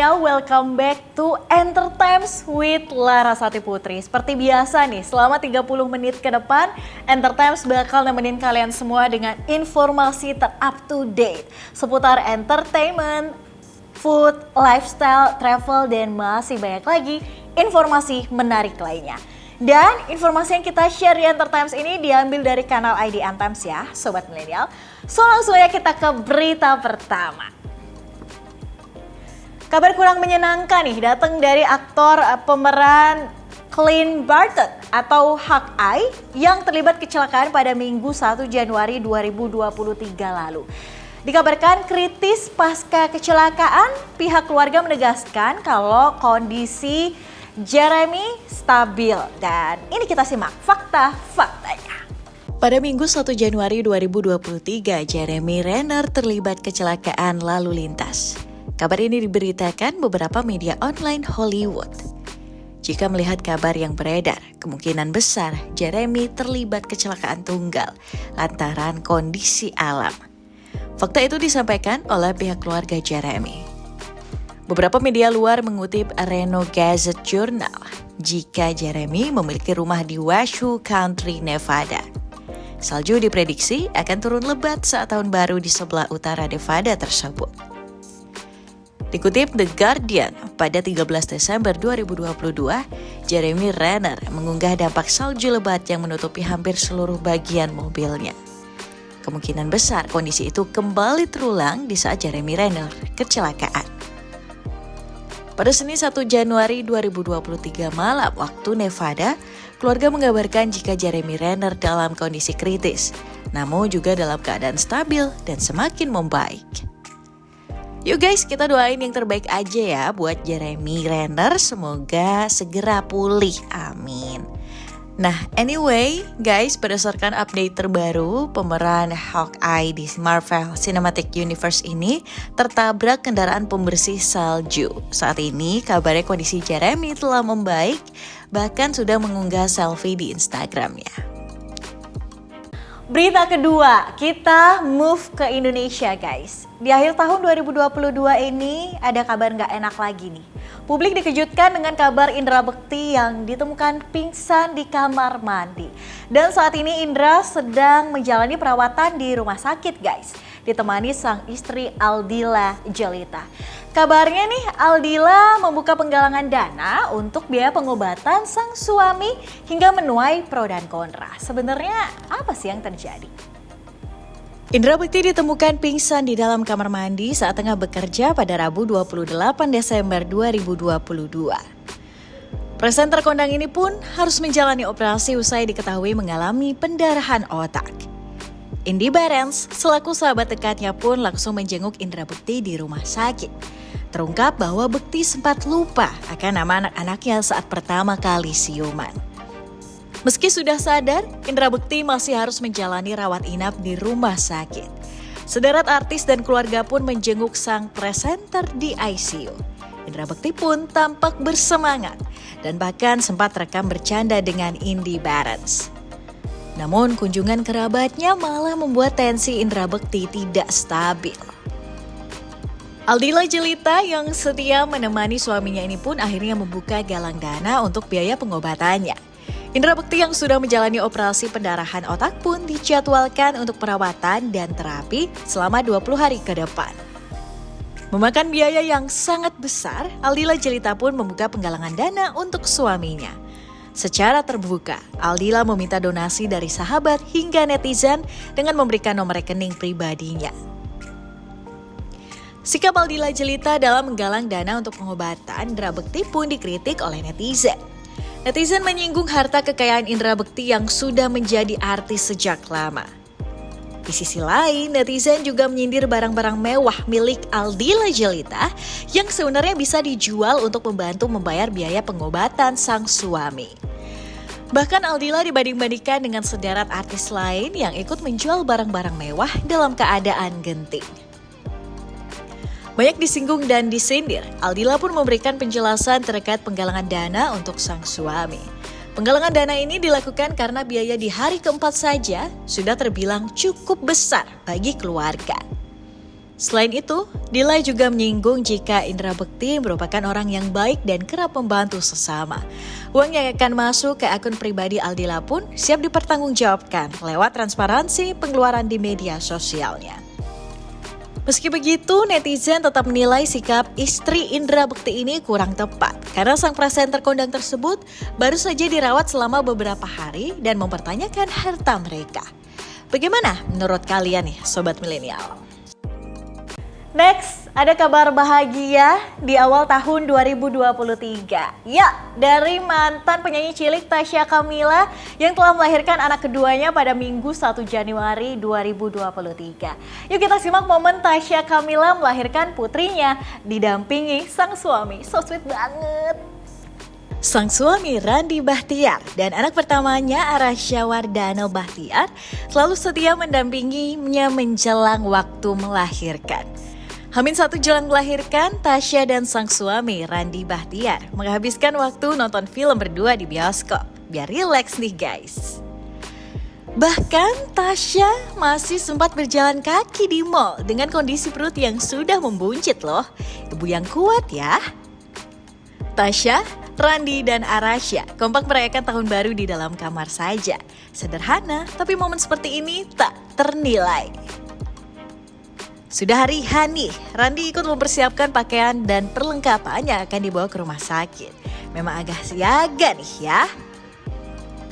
milenial, welcome back to Entertimes with Larasati Putri. Seperti biasa nih, selama 30 menit ke depan, Entertimes bakal nemenin kalian semua dengan informasi ter-up to date seputar entertainment, food, lifestyle, travel, dan masih banyak lagi informasi menarik lainnya. Dan informasi yang kita share di Entertimes ini diambil dari kanal ID Antimes ya, Sobat Milenial. So langsung aja kita ke berita pertama. Kabar kurang menyenangkan nih datang dari aktor pemeran Clint Barton atau Hawkeye yang terlibat kecelakaan pada Minggu 1 Januari 2023 lalu. Dikabarkan kritis pasca kecelakaan, pihak keluarga menegaskan kalau kondisi Jeremy stabil. Dan ini kita simak fakta-faktanya. Pada Minggu 1 Januari 2023, Jeremy Renner terlibat kecelakaan lalu lintas. Kabar ini diberitakan beberapa media online Hollywood. Jika melihat kabar yang beredar, kemungkinan besar Jeremy terlibat kecelakaan tunggal lantaran kondisi alam. Fakta itu disampaikan oleh pihak keluarga Jeremy. Beberapa media luar mengutip Reno Gazette Journal jika Jeremy memiliki rumah di Washoe Country, Nevada. Salju diprediksi akan turun lebat saat tahun baru di sebelah utara Nevada tersebut. Dikutip The Guardian, pada 13 Desember 2022, Jeremy Renner mengunggah dampak salju lebat yang menutupi hampir seluruh bagian mobilnya. Kemungkinan besar kondisi itu kembali terulang di saat Jeremy Renner kecelakaan. Pada Senin 1 Januari 2023 malam waktu Nevada, keluarga mengabarkan jika Jeremy Renner dalam kondisi kritis, namun juga dalam keadaan stabil dan semakin membaik. Yuk guys, kita doain yang terbaik aja ya buat Jeremy Renner, semoga segera pulih, amin. Nah anyway guys, berdasarkan update terbaru, pemeran Hawkeye di Marvel Cinematic Universe ini tertabrak kendaraan pembersih salju. Saat ini kabarnya kondisi Jeremy telah membaik, bahkan sudah mengunggah selfie di Instagramnya. Berita kedua, kita move ke Indonesia guys. Di akhir tahun 2022 ini ada kabar nggak enak lagi nih. Publik dikejutkan dengan kabar Indra Bekti yang ditemukan pingsan di kamar mandi. Dan saat ini Indra sedang menjalani perawatan di rumah sakit guys. Ditemani sang istri Aldila Jelita. Kabarnya nih Aldila membuka penggalangan dana untuk biaya pengobatan sang suami hingga menuai pro dan kontra. Sebenarnya apa sih yang terjadi? Indra Bekti ditemukan pingsan di dalam kamar mandi saat tengah bekerja pada Rabu 28 Desember 2022. Presenter kondang ini pun harus menjalani operasi usai diketahui mengalami pendarahan otak. Indy Barens selaku sahabat dekatnya pun langsung menjenguk Indra Bekti di rumah sakit. Terungkap bahwa Bekti sempat lupa akan nama anak-anaknya saat pertama kali siuman. Meski sudah sadar, Indra Bekti masih harus menjalani rawat inap di rumah sakit. Sederet artis dan keluarga pun menjenguk sang presenter di ICU. Indra Bekti pun tampak bersemangat dan bahkan sempat rekam bercanda dengan Indy Barens. Namun kunjungan kerabatnya malah membuat tensi Indra Bekti tidak stabil. Aldila Jelita yang setia menemani suaminya ini pun akhirnya membuka galang dana untuk biaya pengobatannya. Indra Bekti yang sudah menjalani operasi pendarahan otak pun dijadwalkan untuk perawatan dan terapi selama 20 hari ke depan. Memakan biaya yang sangat besar, Aldila Jelita pun membuka penggalangan dana untuk suaminya. Secara terbuka, Aldila meminta donasi dari sahabat hingga netizen dengan memberikan nomor rekening pribadinya. Sikap Aldila Jelita dalam menggalang dana untuk pengobatan Indra Bekti pun dikritik oleh netizen. Netizen menyinggung harta kekayaan Indra Bekti yang sudah menjadi artis sejak lama. Di sisi lain, netizen juga menyindir barang-barang mewah milik Aldila Jelita yang sebenarnya bisa dijual untuk membantu membayar biaya pengobatan sang suami. Bahkan Aldila dibanding-bandingkan dengan sederet artis lain yang ikut menjual barang-barang mewah dalam keadaan genting. Banyak disinggung dan disindir, Aldila pun memberikan penjelasan terkait penggalangan dana untuk sang suami. Penggalangan dana ini dilakukan karena biaya di hari keempat saja sudah terbilang cukup besar bagi keluarga. Selain itu, Dila juga menyinggung jika Indra Bekti merupakan orang yang baik dan kerap membantu sesama. Uang yang akan masuk ke akun pribadi Aldila pun siap dipertanggungjawabkan lewat transparansi pengeluaran di media sosialnya. Meski begitu, netizen tetap menilai sikap istri Indra Bekti ini kurang tepat karena sang presenter kondang tersebut baru saja dirawat selama beberapa hari dan mempertanyakan harta mereka. Bagaimana menurut kalian nih, Sobat Milenial? Next, ada kabar bahagia di awal tahun 2023. Ya, dari mantan penyanyi cilik Tasya Kamila yang telah melahirkan anak keduanya pada Minggu 1 Januari 2023. Yuk kita simak momen Tasya Kamila melahirkan putrinya didampingi sang suami. So sweet banget. Sang suami Randy Bahtiar dan anak pertamanya Arasya Wardana Bahtiar selalu setia mendampinginya menjelang waktu melahirkan. Hamin 1 jelang melahirkan, Tasya dan sang suami Randy Bahtiar menghabiskan waktu nonton film berdua di bioskop. Biar rileks nih guys. Bahkan Tasya masih sempat berjalan kaki di mall dengan kondisi perut yang sudah membuncit loh. Ibu yang kuat ya. Tasya, Randy, dan Arasya kompak merayakan tahun baru di dalam kamar saja. Sederhana, tapi momen seperti ini tak ternilai. Sudah hari H nih, Randy ikut mempersiapkan pakaian dan perlengkapan yang akan dibawa ke rumah sakit. Memang agak siaga nih ya.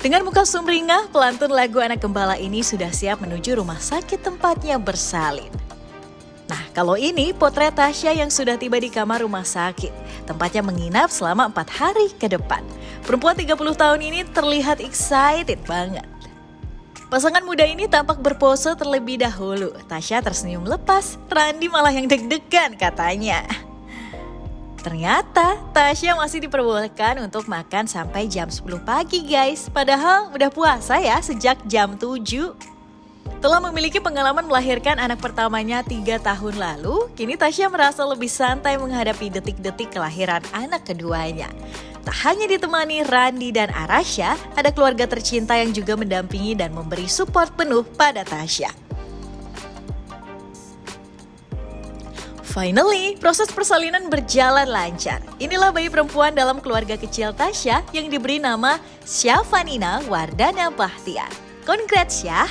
Dengan muka sumringah, pelantun lagu Anak Gembala ini sudah siap menuju rumah sakit tempatnya bersalin. Nah, kalau ini potret Tasya yang sudah tiba di kamar rumah sakit. Tempatnya menginap selama 4 hari ke depan. Perempuan 30 tahun ini terlihat excited banget. Pasangan muda ini tampak berpose terlebih dahulu. Tasya tersenyum lepas, Randy malah yang deg-degan katanya. Ternyata Tasya masih diperbolehkan untuk makan sampai jam 10 pagi guys. Padahal udah puasa ya sejak jam 7. Telah memiliki pengalaman melahirkan anak pertamanya 3 tahun lalu, kini Tasya merasa lebih santai menghadapi detik-detik kelahiran anak keduanya. Tak hanya ditemani Randy dan Arasya, ada keluarga tercinta yang juga mendampingi dan memberi support penuh pada Tasya. Finally, proses persalinan berjalan lancar. Inilah bayi perempuan dalam keluarga kecil Tasya yang diberi nama Syafanina Wardana Bahtiar. Congrats ya!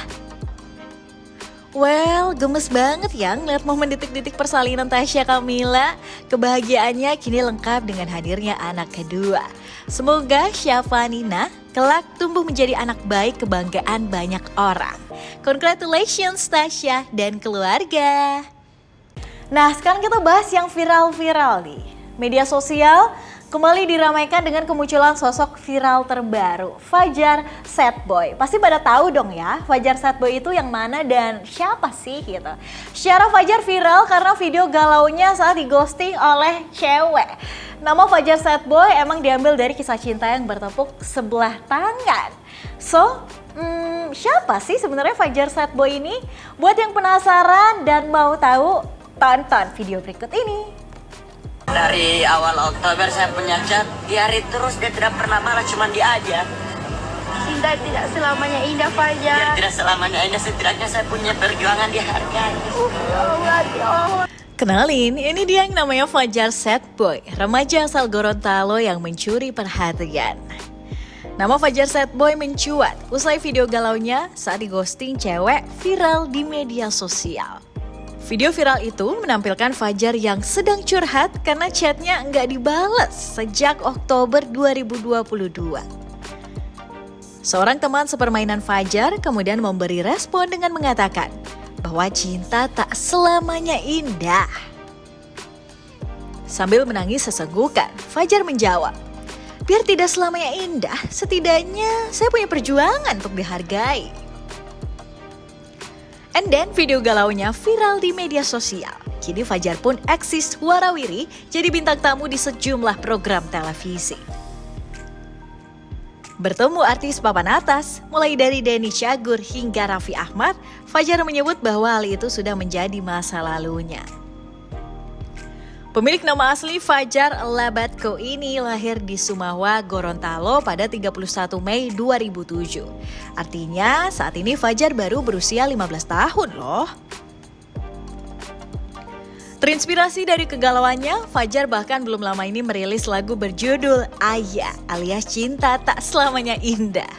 Well, gemes banget ya ngeliat momen detik-detik persalinan Tasya Kamila. Kebahagiaannya kini lengkap dengan hadirnya anak kedua. Semoga Syafanina kelak tumbuh menjadi anak baik kebanggaan banyak orang. Congratulations Tasya dan keluarga. Nah, sekarang kita bahas yang viral-viral nih. Media sosial kembali diramaikan dengan kemunculan sosok viral terbaru, Fajar Setboy. Pasti pada tahu dong ya, Fajar Setboy itu yang mana dan siapa sih gitu. Secara Fajar viral karena video galaunya saat di-ghosting oleh cewek. Nama Fajar Setboy emang diambil dari kisah cinta yang bertepuk sebelah tangan. So, siapa sih sebenarnya Fajar Setboy ini? Buat yang penasaran dan mau tahu, tonton video berikut ini. Dari awal Oktober saya punya chat, dia hari terus, dia tidak pernah marah, cuma dia aja. Cinta tidak selamanya indah, Fajar. Dia tidak selamanya indah, setidaknya saya punya perjuangan dihargai. Kenalin, ini dia yang namanya Fajar Setboy, remaja asal Gorontalo yang mencuri perhatian. Nama Fajar Setboy mencuat usai video galaunya saat di-ghosting cewek viral di media sosial. Video viral itu menampilkan Fajar yang sedang curhat karena chatnya nggak dibales sejak Oktober 2022. Seorang teman sepermainan Fajar kemudian memberi respon dengan mengatakan bahwa cinta tak selamanya indah. Sambil menangis sesenggukan, Fajar menjawab, "Biar tidak selamanya indah, setidaknya saya punya perjuangan untuk dihargai." And then video galaunya viral di media sosial. Kini Fajar pun eksis warawiri jadi bintang tamu di sejumlah program televisi. Bertemu artis papan atas, mulai dari Denny Cagur hingga Raffi Ahmad, Fajar menyebut bahwa hal itu sudah menjadi masa lalunya. Pemilik nama asli Fajar Labatko ini lahir di Sumawa, Gorontalo pada 31 Mei 2007. Artinya saat ini Fajar baru berusia 15 tahun loh. Terinspirasi dari kegalauannya, Fajar bahkan belum lama ini merilis lagu berjudul Aya alias Cinta Tak Selamanya Indah.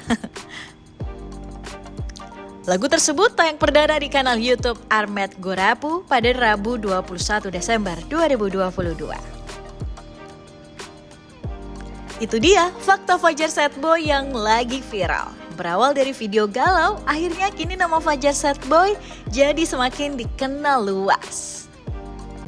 Lagu tersebut tayang perdana di kanal YouTube Armet Gorapu pada Rabu 21 Desember 2022. Itu dia fakta Fajar Sad Boy yang lagi viral. Berawal dari video galau, akhirnya kini nama Fajar Sad Boy jadi semakin dikenal luas.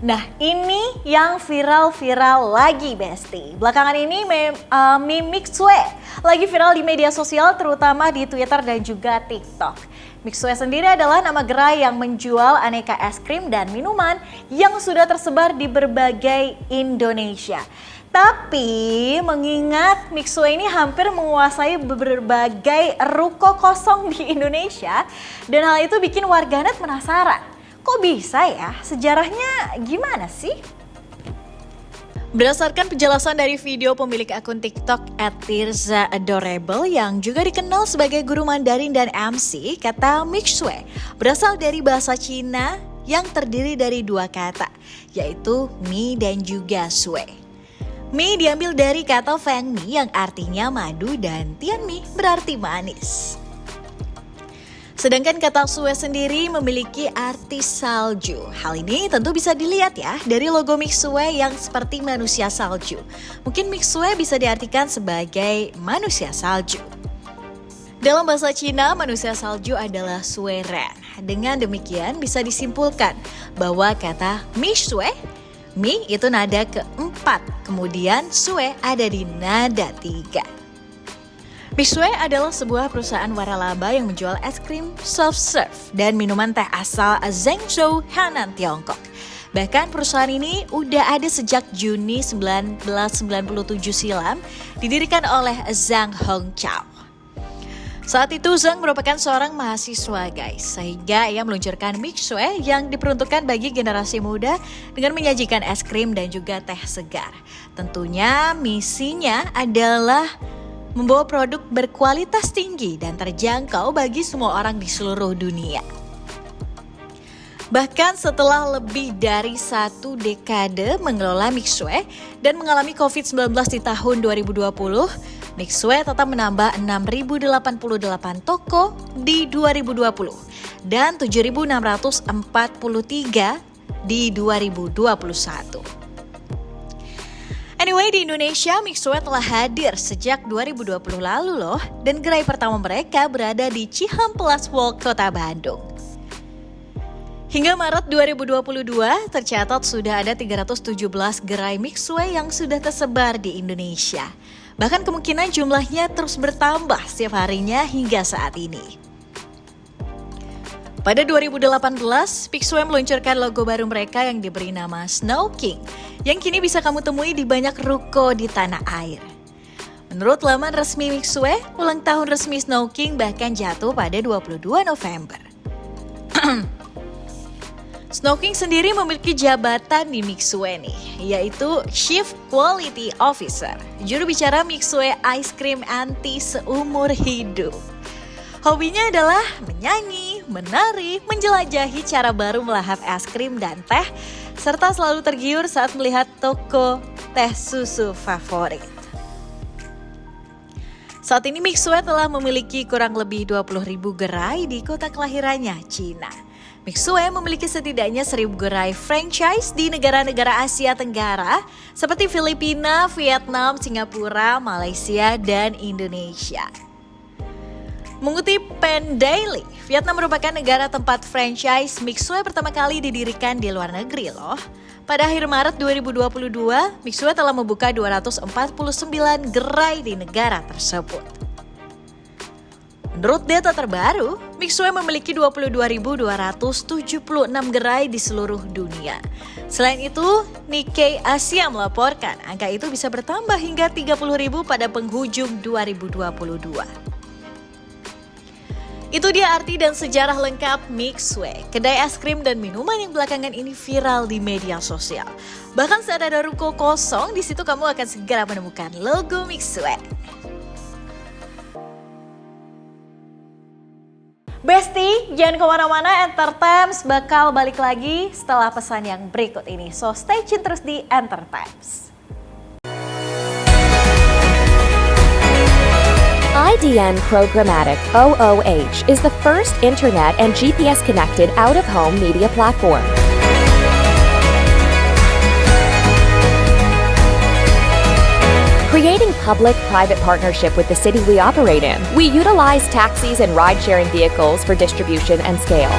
Nah, ini yang viral-viral lagi, Besti. Belakangan ini meme Mixue lagi viral di media sosial, terutama di Twitter dan juga TikTok. Mixue sendiri adalah nama gerai yang menjual aneka es krim dan minuman yang sudah tersebar di berbagai Indonesia. Tapi mengingat Mixue ini hampir menguasai berbagai ruko kosong di Indonesia, dan hal itu bikin warganet penasaran. Kok bisa ya? Sejarahnya gimana sih? Berdasarkan penjelasan dari video pemilik akun TikTok @tirza_adorable yang juga dikenal sebagai guru Mandarin dan MC, kata Mixue berasal dari bahasa Cina yang terdiri dari dua kata, yaitu mi dan juga sue. Mi diambil dari kata feng mi yang artinya madu dan tian mi berarti manis. Sedangkan kata sue sendiri memiliki arti salju. Hal ini tentu bisa dilihat ya dari logo Mixue yang seperti manusia salju. Mungkin Mixue bisa diartikan sebagai manusia salju. Dalam bahasa Cina, manusia salju adalah sue ren. Dengan demikian bisa disimpulkan bahwa kata Mixue, mi itu nada keempat, kemudian sue ada di nada 3. Mixue adalah sebuah perusahaan waralaba yang menjual es krim, soft serve, dan minuman teh asal Zhengzhou, Henan, Tiongkok. Bahkan perusahaan ini udah ada sejak Juni 1997 silam, didirikan oleh Zhang Hongchao. Saat itu Zhang merupakan seorang mahasiswa guys, sehingga ia meluncurkan Mixue yang diperuntukkan bagi generasi muda dengan menyajikan es krim dan juga teh segar. Tentunya misinya adalah membawa produk berkualitas tinggi dan terjangkau bagi semua orang di seluruh dunia. Bahkan setelah lebih dari 1 dekade mengelola Mixue dan mengalami COVID-19 di tahun 2020, Mixue tetap menambah 6.088 toko di 2020 dan 7.643 di 2021. Anyway, di Indonesia, Mixue telah hadir sejak 2020 lalu loh, dan gerai pertama mereka berada di Cihampelas Walk, Kota Bandung. Hingga Maret 2022, tercatat sudah ada 317 gerai Mixue yang sudah tersebar di Indonesia. Bahkan kemungkinan jumlahnya terus bertambah setiap harinya hingga saat ini. Pada 2018, Mixue meluncurkan logo baru mereka yang diberi nama Snow King, yang kini bisa kamu temui di banyak ruko di tanah air. Menurut laman resmi Mixue, ulang tahun resmi Snow King bahkan jatuh pada 22 November. Snow King sendiri memiliki jabatan di Mixue nih, yaitu Chief Quality Officer, juru bicara Mixue Ice Cream anti seumur hidup. Hobinya adalah menyanyi, menari, menjelajahi cara baru melahap es krim dan teh, serta selalu tergiur saat melihat toko teh susu favorit. Saat ini Mixue telah memiliki kurang lebih 20.000 gerai di kota kelahirannya, Cina. Mixue memiliki setidaknya 1.000 gerai franchise di negara-negara Asia Tenggara seperti Filipina, Vietnam, Singapura, Malaysia, dan Indonesia. Mengutip Pen Daily, Vietnam merupakan negara tempat franchise Mixue pertama kali didirikan di luar negeri loh. Pada akhir Maret 2022, Mixue telah membuka 249 gerai di negara tersebut. Menurut data terbaru, Mixue memiliki 22.276 gerai di seluruh dunia. Selain itu, Nikkei Asia melaporkan angka itu bisa bertambah hingga 30.000 pada penghujung 2022. Itu dia arti dan sejarah lengkap Mixue, kedai es krim dan minuman yang belakangan ini viral di media sosial. Bahkan saat ada ruko kosong, di situ kamu akan segera menemukan logo Mixue. Besti, jangan kemana-mana, Entertimes bakal balik lagi setelah pesan yang berikut ini. So stay tune terus di Entertimes. IDN Programmatic OOH is the first internet and GPS-connected out-of-home media platform. Creating public-private partnership with the city we operate in, we utilize taxis and ride-sharing vehicles for distribution and scale.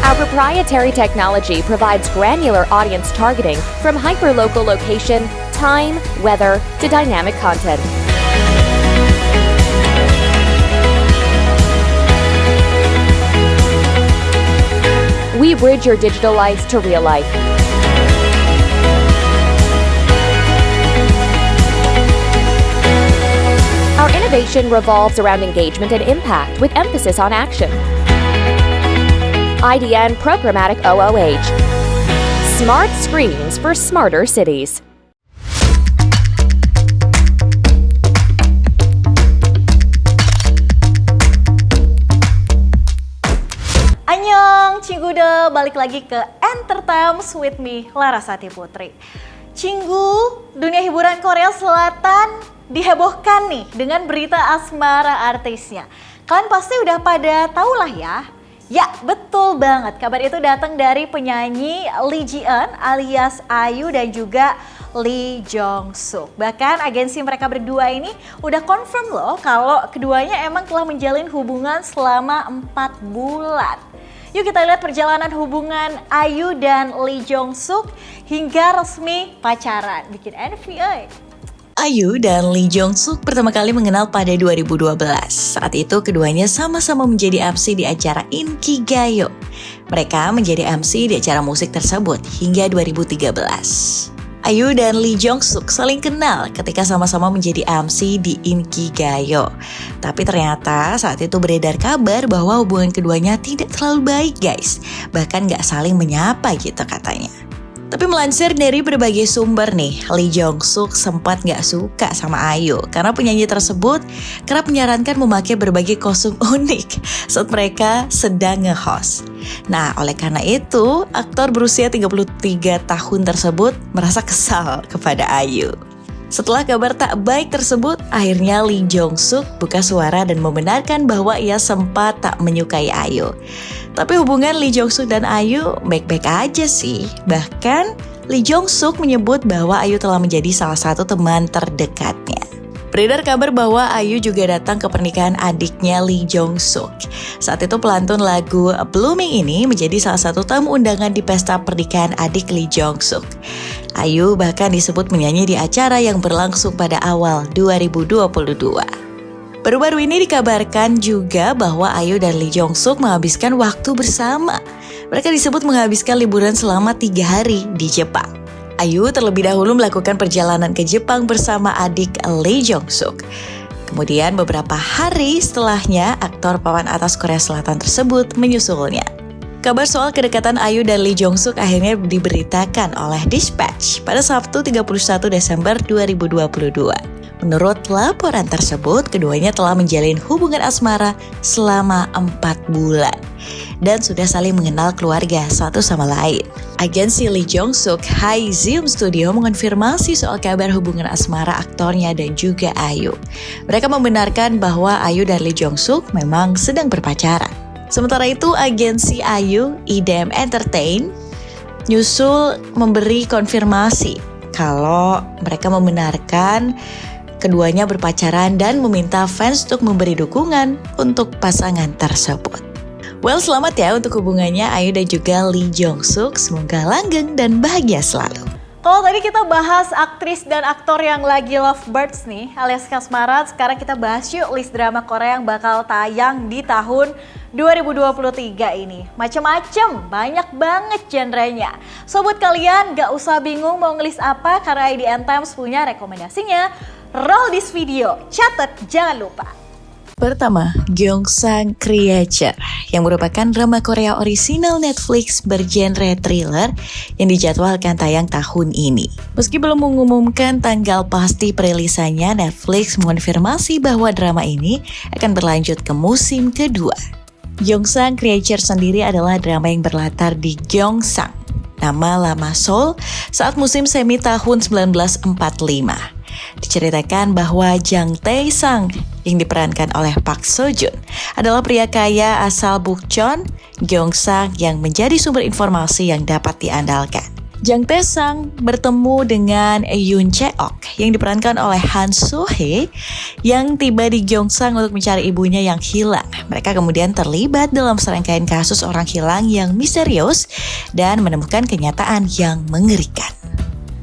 Our proprietary technology provides granular audience targeting from hyperlocal location, time, weather, to dynamic content. We bridge your digital life to real life. Our innovation revolves around engagement and impact with emphasis on action. IDN Programmatic OOH. Smart screens for smarter cities. Annyeong, Cinggude, balik lagi ke Entertimes with me, Larasati Putri. Cinggu, dunia hiburan Korea Selatan dihebohkan nih dengan berita asmara artisnya. Kalian pasti udah pada tahu lah ya. Ya, betul banget. Kabar itu datang dari penyanyi Lee Ji-eun alias Ayu dan juga Lee Jong-suk. Bahkan agensi mereka berdua ini udah confirm loh kalau keduanya emang telah menjalin hubungan selama 4 bulan. Yuk kita lihat perjalanan hubungan Ayu dan Lee Jong-suk hingga resmi pacaran. Bikin envy, Ayu dan Lee Jong-suk pertama kali mengenal pada 2012. Saat itu keduanya sama-sama menjadi MC di acara Inkigayo. Mereka menjadi MC di acara musik tersebut hingga 2013. Ayu dan Lee Jong-suk saling kenal ketika sama-sama menjadi MC di Inkigayo. Tapi ternyata saat itu beredar kabar bahwa hubungan keduanya tidak terlalu baik guys. Bahkan gak saling menyapa gitu katanya. Tapi melansir dari berbagai sumber nih, Lee Jong-suk sempat gak suka sama Ayu karena penyanyi tersebut kerap menyarankan memakai berbagai kostum unik saat mereka sedang nge-host. Nah, oleh karena itu, aktor berusia 33 tahun tersebut merasa kesal kepada Ayu. Setelah kabar tak baik tersebut, akhirnya Lee Jong-suk buka suara dan membenarkan bahwa ia sempat tak menyukai Ayu. Tapi hubungan Lee Jong-suk dan Ayu baik-baik aja sih. Bahkan Lee Jong-suk menyebut bahwa Ayu telah menjadi salah satu teman terdekatnya. Beredar kabar bahwa Ayu juga datang ke pernikahan adiknya Lee Jong-suk. Saat itu pelantun lagu Blooming ini menjadi salah satu tamu undangan di pesta pernikahan adik Lee Jong-suk. Ayu bahkan disebut menyanyi di acara yang berlangsung pada awal 2022. Baru-baru ini dikabarkan juga bahwa Ayu dan Lee Jong-suk menghabiskan waktu bersama. Mereka disebut menghabiskan liburan selama 3 hari di Jepang. Ayu terlebih dahulu melakukan perjalanan ke Jepang bersama adik Lee Jong-suk. Kemudian beberapa hari setelahnya, aktor papan atas Korea Selatan tersebut menyusulnya. Kabar soal kedekatan Ayu dan Lee Jong-suk akhirnya diberitakan oleh Dispatch pada Sabtu 31 Desember 2022. Menurut laporan tersebut, keduanya telah menjalin hubungan asmara selama 4 bulan dan sudah saling mengenal keluarga satu sama lain. Agensi Lee Jong-suk High Zoom Studio mengonfirmasi soal kabar hubungan asmara aktornya dan juga Ayu. Mereka membenarkan bahwa Ayu dan Lee Jong-suk memang sedang berpacaran. Sementara itu, agensi Ayu, IDM Entertain, nyusul memberi konfirmasi kalau mereka membenarkan keduanya berpacaran dan meminta fans untuk memberi dukungan untuk pasangan tersebut. Well, selamat ya untuk hubungannya Ayu dan juga Lee Jong-suk. Semoga langgeng dan bahagia selalu. Kalau tadi kita bahas aktris dan aktor yang lagi lovebirds nih, alias kasmaran, sekarang kita bahas yuk list drama Korea yang bakal tayang di tahun 2023 ini. Macem-macem, banyak banget genrenya. So buat kalian gak usah bingung mau ngelis apa karena IDN Times punya rekomendasinya. Roll this video, catat jangan lupa. Pertama, Gyeongsang Creature yang merupakan drama Korea orisinal Netflix bergenre thriller yang dijadwalkan tayang tahun ini. Meski belum mengumumkan tanggal pasti perilisannya, Netflix mengonfirmasi bahwa drama ini akan berlanjut ke musim kedua. Gyeongsang Creature sendiri adalah drama yang berlatar di Gyeongsang, nama lama Seoul saat musim semi tahun 1945. Diceritakan bahwa Jang Tae-sang yang diperankan oleh Park Seo-joon adalah pria kaya asal Bukchon, Gyeongsang yang menjadi sumber informasi yang dapat diandalkan. Jang Tae-sang bertemu dengan Yoon Chae-ok yang diperankan oleh Han Soo-hye yang tiba di Gyeongsang untuk mencari ibunya yang hilang. Mereka kemudian terlibat dalam serangkaian kasus orang hilang yang misterius dan menemukan kenyataan yang mengerikan.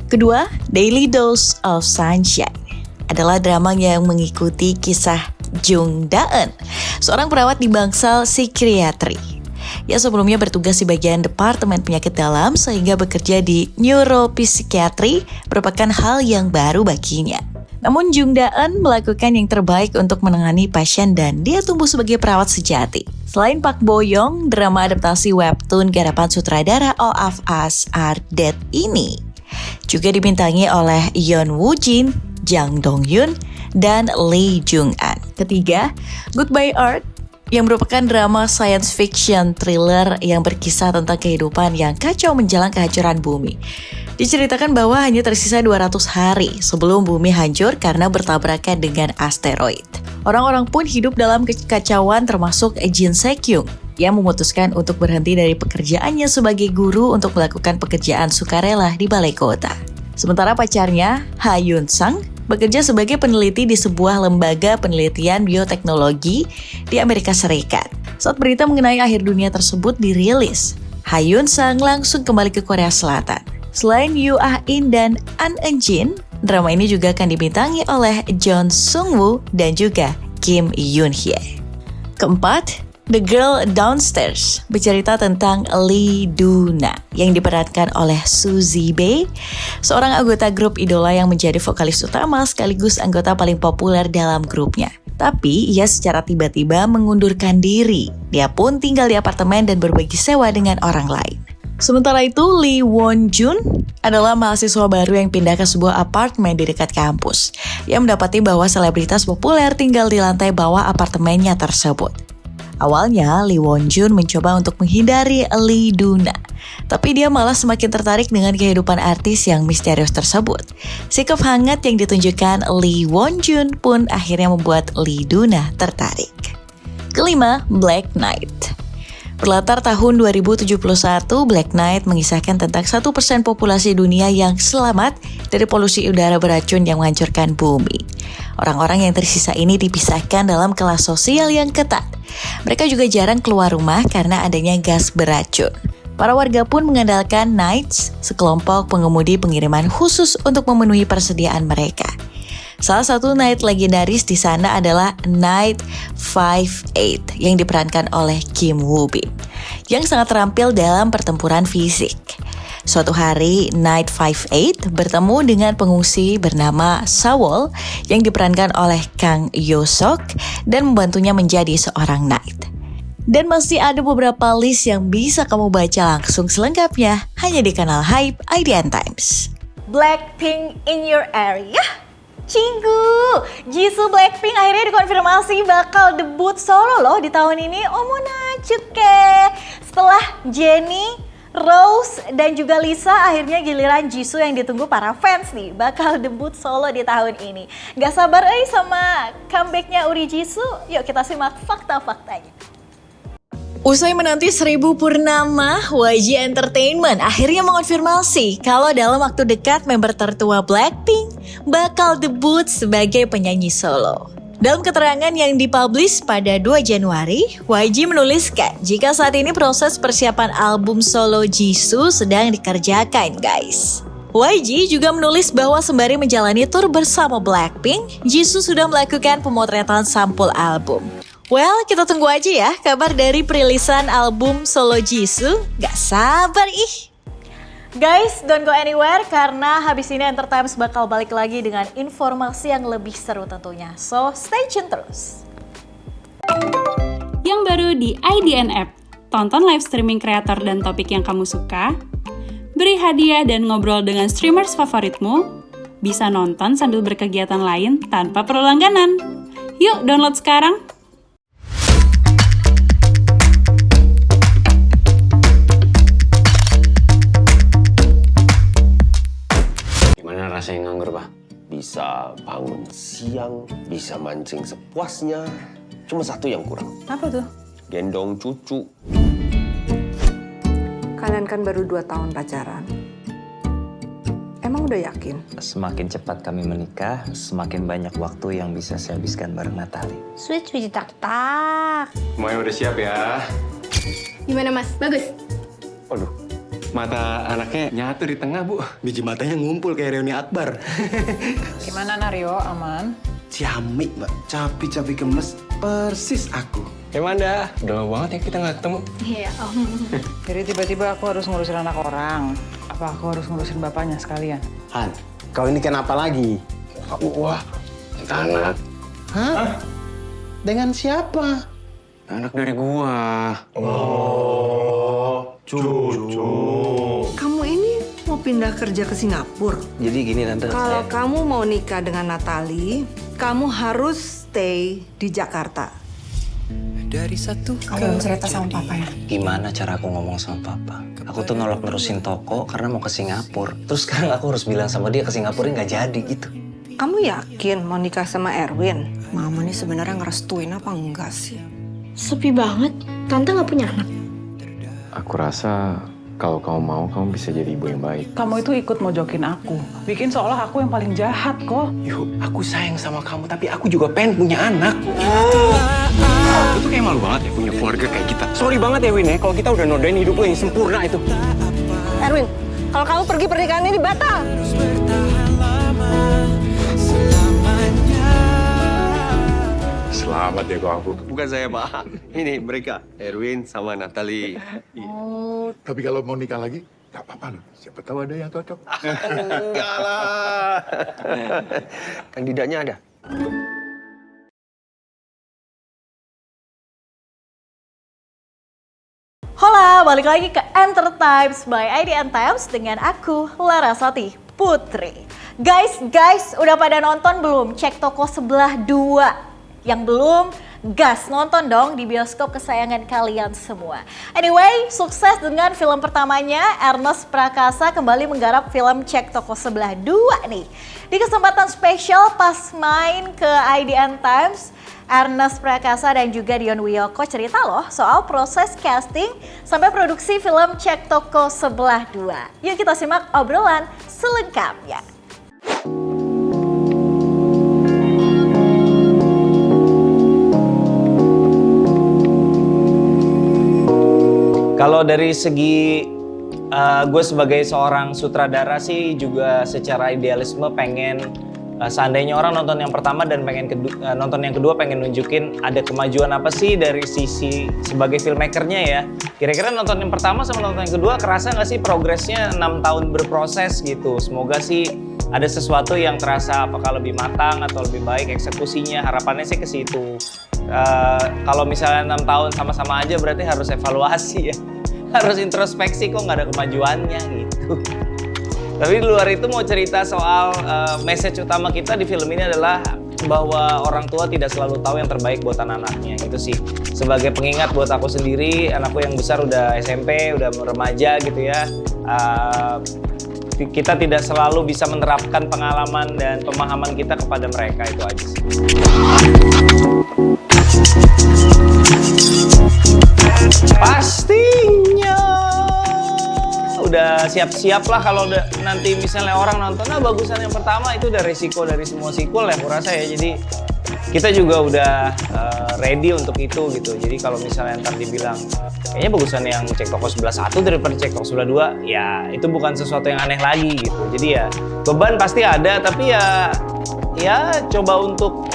Kedua, Daily Dose of Sunshine adalah drama yang mengikuti kisah Jung Da-eun, seorang perawat di bangsal psikiatri. Ia sebelumnya bertugas di bagian Departemen Penyakit Dalam sehingga bekerja di neuropsikiatri merupakan hal yang baru baginya. Namun Jung Da-eun melakukan yang terbaik untuk menangani pasien dan dia tumbuh sebagai perawat sejati. Selain Park Bo-young, drama adaptasi webtoon garapan sutradara All of Us Are Dead ini juga dibintangi oleh Yeon Woo-jin, Jang Dong-hyun, dan Lee Jung-an. Ketiga, Goodbye Earth yang merupakan drama science fiction thriller yang berkisah tentang kehidupan yang kacau menjelang kehancuran bumi. Diceritakan bahwa hanya tersisa 200 hari sebelum bumi hancur karena bertabrakan dengan asteroid. Orang-orang pun hidup dalam kekacauan termasuk Jin Se-kyung yang memutuskan untuk berhenti dari pekerjaannya sebagai guru untuk melakukan pekerjaan sukarela di balai kota. Sementara pacarnya, Ha Yun-sang, bekerja sebagai peneliti di sebuah lembaga penelitian bioteknologi di Amerika Serikat. Saat berita mengenai akhir dunia tersebut dirilis, Ha Yun-sang langsung kembali ke Korea Selatan. Selain Yoo Ah-in dan An Eun-jin, drama ini juga akan dibintangi oleh Jeon Sung-woo dan juga Kim Yoon-hye. Keempat, The Girl Downstairs bercerita tentang Lee Do-na yang diperankan oleh Suzy Bae, seorang anggota grup idola yang menjadi vokalis utama sekaligus anggota paling populer dalam grupnya. Tapi ia secara tiba-tiba mengundurkan diri. Dia pun tinggal di apartemen dan berbagi sewa dengan orang lain. Sementara itu, Lee Won-jun adalah mahasiswa baru yang pindah ke sebuah apartemen di dekat kampus. Ia mendapati bahwa selebritas populer tinggal di lantai bawah apartemennya tersebut. Awalnya, Lee Won-jun mencoba untuk menghindari Lee Do-na, tapi dia malah semakin tertarik dengan kehidupan artis yang misterius tersebut. Sikap hangat yang ditunjukkan Lee Won-jun pun akhirnya membuat Lee Do-na tertarik. Kelima, Black Knight. Berlatar tahun 2071, Black Knight mengisahkan tentang 1% populasi dunia yang selamat dari polusi udara beracun yang menghancurkan bumi. Orang-orang yang tersisa ini dipisahkan dalam kelas sosial yang ketat. Mereka juga jarang keluar rumah karena adanya gas beracun. Para warga pun mengandalkan Knights, sekelompok pengemudi pengiriman khusus untuk memenuhi persediaan mereka. Salah satu Knight legendaris di sana adalah Knight 58 yang diperankan oleh Kim Woo-bin, yang sangat terampil dalam pertempuran fisik. Suatu hari, Knight 58 bertemu dengan pengungsi bernama Sawol yang diperankan oleh Kang Yo-sok dan membantunya menjadi seorang Knight. Dan masih ada beberapa list yang bisa kamu baca langsung selengkapnya hanya di kanal Hype IDN Times. Blackpink in your area? Cinggu, Jisoo Blackpink akhirnya dikonfirmasi bakal debut solo loh di tahun ini. Omona cuke. Setelah Jennie, Rose, dan juga Lisa, akhirnya giliran Jisoo yang ditunggu para fans nih bakal debut solo di tahun ini. Gak sabar sama comebacknya Uri Jisoo. Yuk kita simak fakta-faktanya. Usai menanti 1000 purnama, YG Entertainment akhirnya mengonfirmasi kalau dalam waktu dekat member tertua Blackpink bakal debut sebagai penyanyi solo. Dalam keterangan yang dipublish pada 2 Januari, YG menuliskan jika saat ini proses persiapan album solo Jisoo sedang dikerjakan, guys. YG juga menulis bahwa sembari menjalani tur bersama Blackpink, Jisoo sudah melakukan pemotretan sampul album. Well, kita tunggu aja ya kabar dari perilisan album solo Jisoo. Gak sabar ih. Guys, don't go anywhere karena habis ini Enter Times bakal balik lagi dengan informasi yang lebih seru tentunya. So, stay tune terus. dulu di IDN App. Tonton live streaming kreator dan topik yang kamu suka, beri hadiah dan ngobrol dengan streamers favoritmu, bisa nonton sambil berkegiatan lain tanpa perlu langganan. Yuk download sekarang! Gimana rasanya nganggur, Pak? Bisa bangun siang, bisa mancing sepuasnya. Cuma satu yang kurang. Apa tuh? Gendong cucu. Kalian kan baru 2 tahun pacaran. Emang udah yakin? Semakin cepat kami menikah, semakin banyak waktu yang bisa saya habiskan bareng Natali. Switch tak. Semuanya udah siap ya. Gimana Mas? Bagus? Waduh, mata anaknya nyatu di tengah, Bu. Biji matanya ngumpul kayak reuni akbar. Gimana Nario, aman? Ciamik, Mbak. Capi-capi gemes, persis aku. Manda, udah lama banget ya kita nggak ketemu. Iya Om. Jadi tiba-tiba aku harus ngurusin anak orang. Apa aku harus ngurusin bapaknya sekalian? Han, kau ini kenapa lagi? Wah, anak. Hah? Dengan siapa? Anak dari gua. Oh, cucu. Kamu ini mau pindah kerja ke Singapura? Jadi gini Tante, Kalau kamu mau nikah dengan Natali, kamu harus stay di Jakarta. Kamu cerita sama papa ya? gimana cara aku ngomong sama Papa? Aku tuh nolak nerusin toko karena mau ke Singapura. Terus sekarang aku harus bilang sama dia ke Singapura nggak jadi gitu. Kamu yakin mau nikah sama Erwin? Mama nih sebenarnya ngerestuin apa enggak sih? Sepi banget. Tante nggak punya anak. Aku rasa kalau kamu mau, kamu bisa jadi ibu yang baik. Kamu itu ikut mojokin aku. Bikin seolah aku yang paling jahat kok. Yuk, aku sayang sama kamu, tapi aku juga pengen punya anak. Lu tuh kayak malu banget ya punya keluarga kayak kita. Sorry banget ya, Win, ya, kalau kita udah nodain hidup lo yang sempurna itu. Erwin, kalau kamu pergi pernikahan ini batal. Selamat ya kau aku. Bukan saya, Pak. Ini mereka, Erwin sama Natali. Oh, tapi kalau mau nikah lagi, nggak apa-apa loh. Siapa tahu ada yang cocok. Enggak lah. Kandidatnya ada. Hola, balik lagi ke Enter Times by IDN Times dengan aku, Larasati Putri. Guys, udah pada nonton belum? Cek Toko Sebelah 2. Yang belum, gas nonton dong di bioskop kesayangan kalian semua. Anyway, sukses dengan film pertamanya, Ernest Prakasa kembali menggarap film Cek Toko Sebelah 2 nih. Di kesempatan spesial pas main ke IDN Times, Ernest Prakasa dan juga Dion Wiyoko cerita loh soal proses casting sampai produksi film Cek Toko Sebelah 2. Yuk kita simak obrolan selengkapnya. Kalau dari segi gue sebagai seorang sutradara sih juga secara idealisme pengen seandainya orang nonton yang pertama dan pengen nonton yang kedua pengen nunjukin ada kemajuan apa sih dari sisi sebagai filmmakernya ya. Kira-kira nonton yang pertama sama nonton yang kedua kerasa nggak sih progresnya 6 tahun berproses gitu. Semoga sih ada sesuatu yang terasa apakah lebih matang atau lebih baik eksekusinya. Harapannya sih ke situ. Kalau misalnya 6 tahun sama-sama aja berarti harus evaluasi ya. Harus introspeksi kok nggak ada kemajuannya gitu. Tapi di luar itu mau cerita soal message utama kita di film ini adalah bahwa orang tua tidak selalu tahu yang terbaik buat anak-anaknya gitu sih. Sebagai pengingat buat aku sendiri, anakku yang besar udah SMP, udah remaja gitu ya. Kita tidak selalu bisa menerapkan pengalaman dan pemahaman kita kepada mereka, itu aja sih. Pastinya udah siap-siap lah kalau nanti misalnya orang nonton, bagusan yang pertama itu udah resiko dari semua sequel ya aku rasa ya. Jadi kita juga udah ready untuk itu gitu. Jadi kalau misalnya ntar dibilang kayaknya bagusan yang Cek Toko Sebelah 1 daripada Cek Toko Sebelah 2, ya itu bukan sesuatu yang aneh lagi gitu. Jadi ya beban pasti ada, tapi ya coba untuk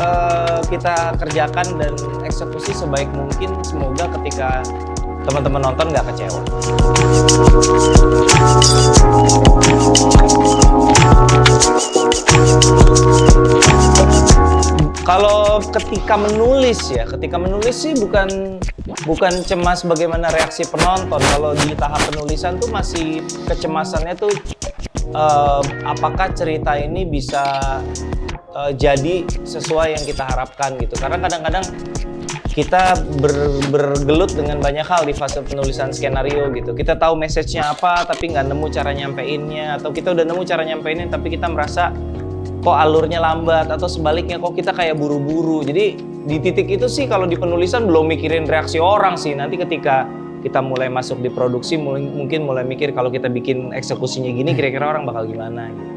kita kerjakan dan eksekusi sebaik mungkin. Semoga ketika teman-teman nonton nggak kecewa. Kalau ketika menulis sih bukan cemas bagaimana reaksi penonton. Kalau di tahap penulisan tuh masih kecemasannya tuh apakah cerita ini bisa jadi sesuai yang kita harapkan gitu. Karena kadang-kadang kita bergelut dengan banyak hal di fase penulisan skenario gitu. Kita tahu message-nya apa tapi nggak nemu cara nyampeinnya, atau kita udah nemu cara nyampeinnya tapi kita merasa kok alurnya lambat, atau sebaliknya kok kita kayak buru-buru. Jadi di titik itu sih kalau di penulisan belum mikirin reaksi orang sih. Nanti ketika kita mulai masuk di produksi mungkin mulai mikir kalau kita bikin eksekusinya gini kira-kira orang bakal gimana gitu.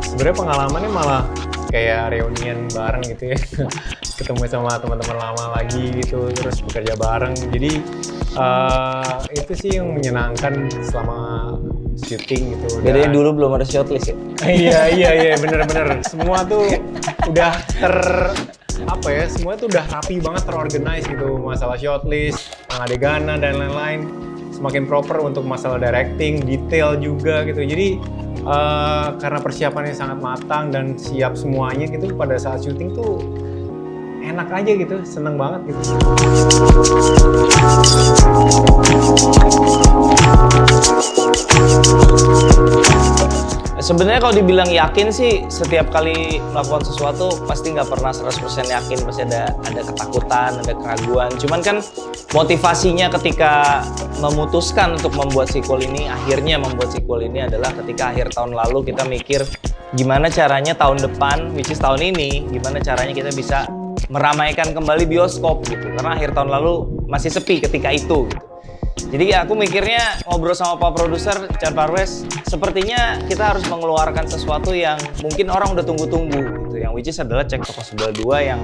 Sebenarnya pengalamannya malah kayak reunian bareng gitu ya. Ketemu sama teman-teman lama lagi gitu, terus bekerja bareng. Jadi itu sih yang menyenangkan selama syuting gitu. Bedanya dulu belum ada shortlist ya? Iya, bener-bener. Semua tuh udah semua tuh udah rapi banget, terorganize gitu. Masalah shortlist, pengadeganan dan lain-lain. Semakin proper untuk masalah directing, detail juga gitu. Jadi karena persiapannya sangat matang dan siap semuanya gitu, pada saat syuting tuh enak aja gitu, seneng banget gitu. Sebenarnya kalau dibilang yakin sih, setiap kali melakukan sesuatu pasti nggak pernah 100% yakin, pasti ada ketakutan, ada keraguan. Cuman kan motivasinya ketika memutuskan untuk membuat sequel ini, akhirnya membuat sequel ini adalah ketika akhir tahun lalu kita mikir gimana caranya tahun depan, which is tahun ini, gimana caranya kita bisa meramaikan kembali bioskop gitu. Karena akhir tahun lalu masih sepi ketika itu gitu. Jadi aku mikirnya ngobrol sama Pak Produser Chan Parwes, sepertinya kita harus mengeluarkan sesuatu yang mungkin orang udah tunggu-tunggu gitu, yang which is adalah Cek Toko Sebelah 2 yang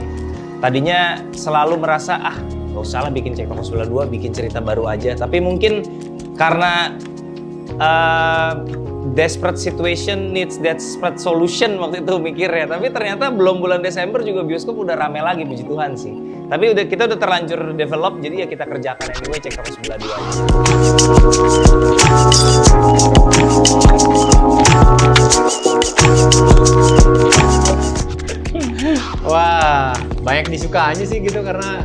tadinya selalu merasa gak usah lah bikin Cek Toko Sebelah 2, bikin cerita baru aja. Tapi mungkin karena desperate situation needs desperate solution waktu itu mikirnya. Tapi ternyata belum bulan Desember juga bioskop udah rame lagi, puji Tuhan sih. Tapi kita udah terlanjur develop, jadi ya kita kerjakan anyway Cek Toko Sebelah 2 aja. Wah, banyak disukanya sih gitu karena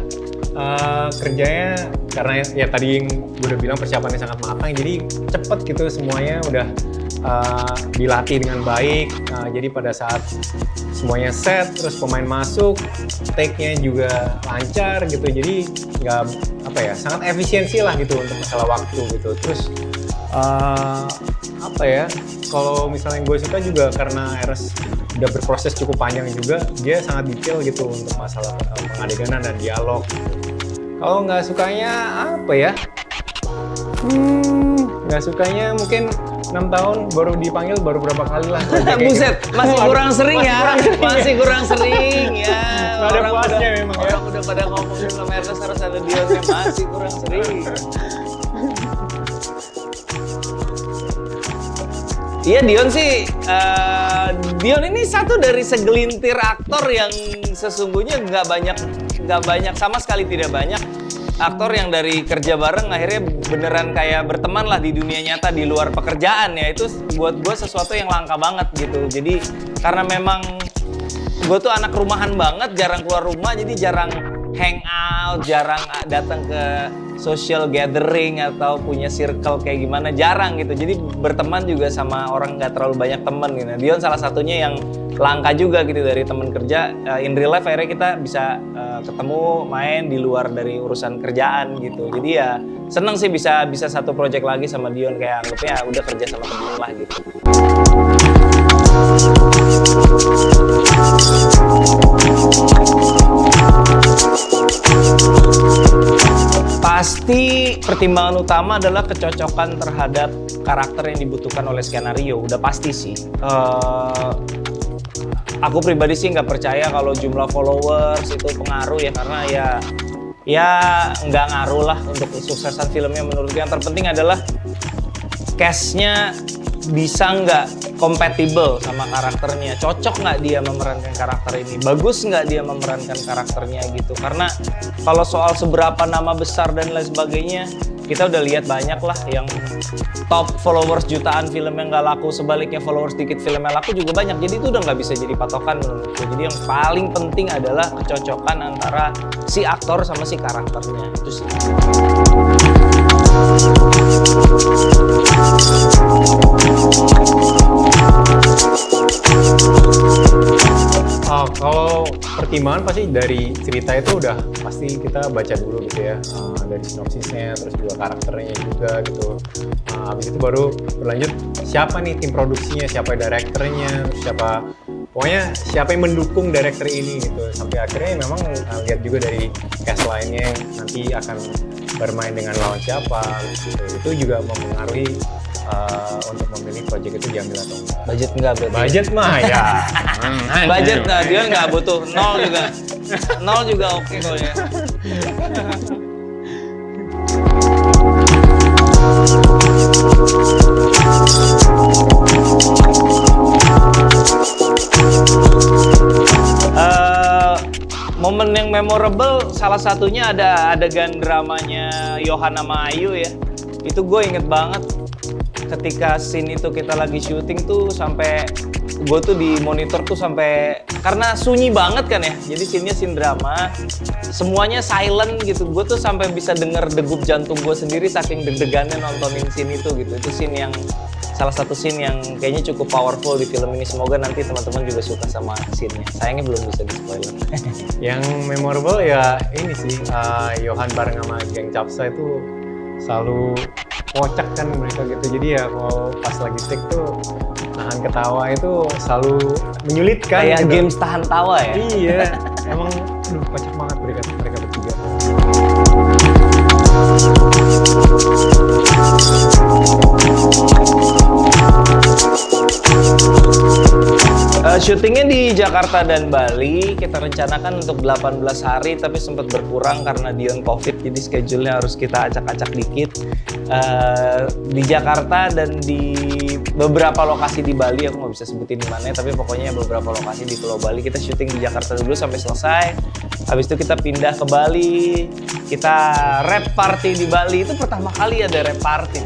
kerjanya, karena ya tadi yang gue udah bilang persiapannya sangat matang, jadi cepet gitu semuanya udah dilatih dengan baik. Jadi pada saat semuanya set, terus pemain masuk, take-nya juga lancar gitu. Jadi sangat efisiensi lah gitu untuk masalah waktu gitu. Terus kalau misalnya gue suka juga karena Eres udah berproses cukup panjang juga, dia sangat detail gitu untuk masalah pengadeganan dan dialog. Kalau nggak sukanya nggak sukanya mungkin 6 tahun baru dipanggil baru berapa kali lah. Buset, masih kurang sering ya. Masih kurang sering ya. Nggak ada puasnya memang ya. Orang udah pada ngomongin sama Ernest harus ada Dionnya, masih kurang sering. Iya, Dion sih, Dion ini satu dari segelintir aktor yang sesungguhnya nggak banyak, sama sekali tidak banyak aktor yang dari kerja bareng akhirnya beneran kayak berteman lah di dunia nyata di luar pekerjaan ya. Itu buat gue sesuatu yang langka banget gitu. Jadi karena memang gue tuh anak rumahan banget, jarang keluar rumah, jadi jarang hangout, jarang datang ke social gathering atau punya circle kayak gimana, jarang gitu. Jadi berteman juga sama orang nggak terlalu banyak temen gitu. Dion salah satunya yang langka juga gitu dari teman kerja. In real life akhirnya kita bisa ketemu, main di luar dari urusan kerjaan gitu. Jadi ya seneng sih bisa satu project lagi sama Dion, kayak anggapnya udah kerja sama temen lah gitu. Pasti pertimbangan utama adalah kecocokan terhadap karakter yang dibutuhkan oleh skenario, udah pasti sih. Aku pribadi sih nggak percaya kalau jumlah followers itu pengaruh ya, karena ya nggak ngaruh lah untuk kesuksesan filmnya menurutku. Yang terpenting adalah cast-nya bisa nggak compatible sama karakternya, cocok nggak dia memerankan karakter ini, bagus nggak dia memerankan karakternya gitu. Karena kalau soal seberapa nama besar dan lain sebagainya kita udah lihat banyak lah yang top followers jutaan film yang nggak laku, sebaliknya followers dikit film yang laku juga banyak. Jadi itu udah nggak bisa jadi patokan menurutku. Jadi yang paling penting adalah kecocokan antara si aktor sama si karakternya, itu sih. Kalau pertimbangan pasti dari cerita itu udah pasti kita baca dulu gitu ya, dari sinopsisnya, terus juga karakternya juga gitu. Habis itu baru berlanjut siapa nih tim produksinya, siapa direkturnya, pokoknya siapa yang mendukung director ini gitu. Sampai akhirnya memang lihat juga dari cast lainnya yang nanti akan bermain dengan lawan siapa gitu. Itu juga mempengaruhi untuk memilih project itu diambil atau enggak. Budget enggak berarti? Budget mah ya. Budget nah, dia nggak butuh, nol juga oke kok ya. Momen yang memorable salah satunya ada adegan dramanya Yohan sama Ayu ya. Itu gue inget banget ketika scene itu kita lagi syuting tuh, sampai gue tuh di monitor tuh sampai, karena sunyi banget kan ya, jadi scene-nya scene drama, semuanya silent gitu, gue tuh sampai bisa denger degup jantung gue sendiri saking deg-degannya nontonin scene itu gitu. Itu scene yang salah satu scene yang kayaknya cukup powerful di film ini. Semoga nanti teman-teman juga suka sama scene-nya. Sayangnya belum bisa di-spoiler. Yang memorable ya ini sih, Yohan bareng sama geng Capsa itu selalu kocak kan mereka gitu. Jadi ya kalau pas lagi take tuh nahan ketawa itu selalu menyulitkan. Kayak gitu. games tahan tawa ya? Iya, emang kocak banget mereka bertiga. Syutingnya di Jakarta dan Bali, kita rencanakan untuk 18 hari tapi sempat berkurang karena Dion Covid, jadi schedule-nya harus kita acak-acak dikit. Di Jakarta dan di beberapa lokasi di Bali, aku nggak bisa sebutin di mana, tapi pokoknya beberapa lokasi di Pulau Bali. Kita syuting di Jakarta dulu sampai selesai, habis itu kita pindah ke Bali, kita rap party di Bali. Itu pertama kali ada rap party.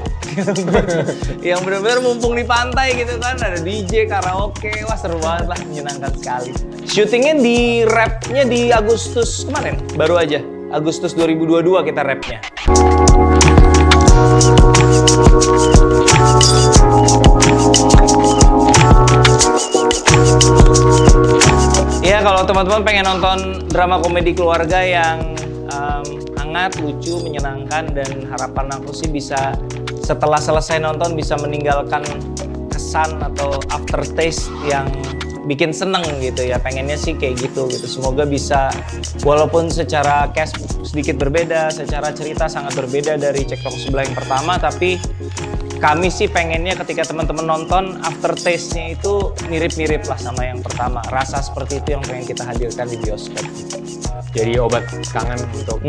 Yang benar-benar mumpung di pantai gitu kan, ada DJ, karaoke, wah seru banget lah, menyenangkan sekali. Syutingnya di rapnya di Agustus kemarin, baru aja Agustus 2022 kita rapnya. Ya kalau teman-teman pengen nonton drama komedi keluarga yang hangat, lucu, menyenangkan, dan harapan aku sih bisa setelah selesai nonton bisa meninggalkan kesan atau aftertaste yang bikin seneng gitu ya. Pengennya sih kayak gitu. Semoga bisa, walaupun secara cast sedikit berbeda, secara cerita sangat berbeda dari Cek Toko Sebelah yang pertama, tapi kami sih pengennya ketika teman-teman nonton, aftertaste-nya itu mirip-mirip lah sama yang pertama. Rasa seperti itu yang pengen kita hadirkan di bioskop. Jadi obat kangen untuk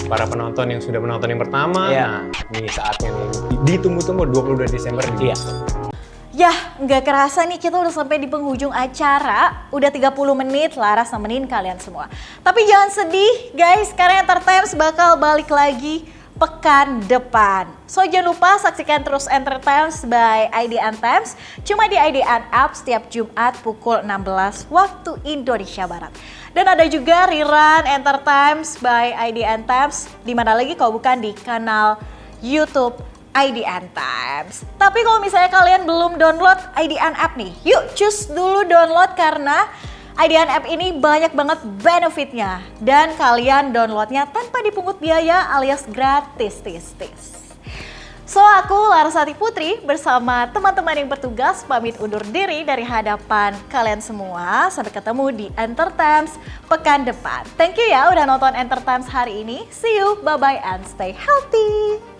para penonton yang sudah menonton yang pertama. Yeah. Nah, ini saatnya nih. Ditunggu-tunggu 22 Desember di bioskop. Yah, nggak kerasa nih kita udah sampai di penghujung acara. Udah 30 menit Laras nemenin kalian semua. Tapi jangan sedih guys, karena Entertainment bakal balik lagi pekan depan. So jangan lupa saksikan terus Entertainment by IDN Times cuma di IDN App setiap Jumat pukul 16 waktu Indonesia Barat. Dan ada juga rerun Entertainment by IDN Times di mana lagi kalau bukan di kanal YouTube IDN Times. Tapi kalau misalnya kalian belum download IDN App nih, yuk cus dulu download karena IDN App ini banyak banget benefitnya dan kalian downloadnya tanpa dipungut biaya alias gratis. So aku Larasati Putri bersama teman-teman yang bertugas pamit undur diri dari hadapan kalian semua. Sampai ketemu di Entertainment pekan depan. Thank you ya udah nonton Entertainment hari ini. See you, bye-bye and stay healthy.